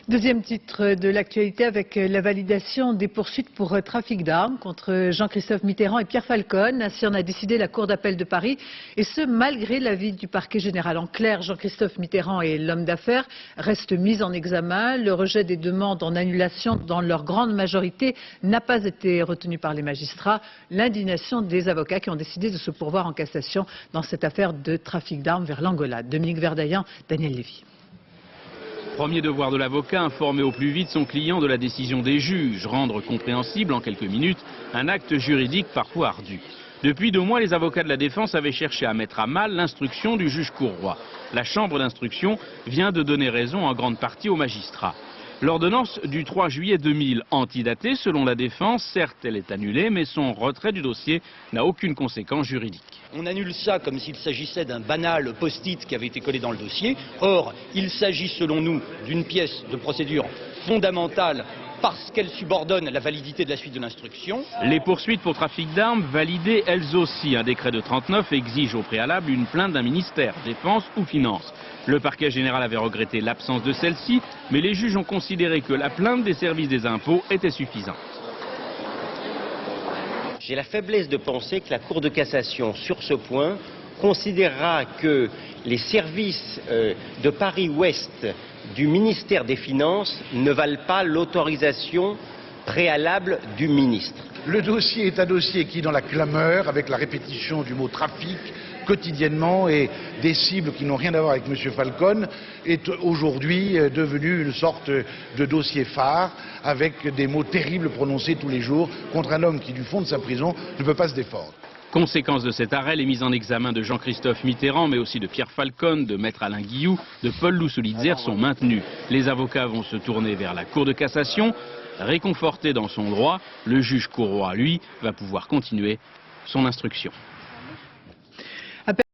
Deuxième titre de l'actualité avec la validation des poursuites pour trafic d'armes contre Jean-Christophe Mitterrand et Pierre Falcone. Ainsi en a décidé la Cour d'appel de Paris, et ce malgré l'avis du parquet général. En clair, Jean-Christophe Mitterrand et l'homme d'affaires restent mis en examen. Le rejet des demandes en annulation dans leur grande majorité n'a pas été retenu par les magistrats. L'indignation des avocats qui ont décidé de se pourvoir en cassation dans cette affaire de trafic d'armes vers l'Angola. Dominique Verdaillan, Daniel Lévy. Premier devoir de l'avocat, informer au plus vite son client de la décision des juges, rendre compréhensible en quelques minutes un acte juridique parfois ardu. Depuis 2 mois, les avocats de la défense avaient cherché à mettre à mal l'instruction du juge Courroy. La chambre d'instruction vient de donner raison en grande partie aux magistrats. L'ordonnance du 3 juillet 2000, antidatée selon la défense, certes elle est annulée, mais son retrait du dossier n'a aucune conséquence juridique. On annule ça comme s'il s'agissait d'un banal post-it qui avait été collé dans le dossier. Or, il s'agit selon nous d'une pièce de procédure fondamentale parce qu'elle subordonne la validité de la suite de l'instruction. Les poursuites pour trafic d'armes validées elles aussi. Un décret de 39 exige au préalable une plainte d'un ministère, défense ou finances. Le parquet général avait regretté l'absence de celle-ci, mais les juges ont considéré que la plainte des services des impôts était suffisante. J'ai la faiblesse de penser que la Cour de cassation, sur ce point, considérera que les services de Paris-Ouest du ministère des Finances ne valent pas l'autorisation préalable du ministre. Le dossier est un dossier qui, dans la clameur, avec la répétition du mot trafic, quotidiennement, et des cibles qui n'ont rien à voir avec M. Falcone, est aujourd'hui devenu une sorte de dossier phare, avec des mots terribles prononcés tous les jours contre un homme qui, du fond de sa prison, ne peut pas se défendre. Conséquence de cet arrêt, les mises en examen de Jean-Christophe Mitterrand, mais aussi de Pierre Falcone, de Maître Alain Guillou, de Paul Lousolitzer sont maintenues. Les avocats vont se tourner vers la Cour de cassation. Réconforté dans son droit, le juge Courroy, lui, va pouvoir continuer son instruction.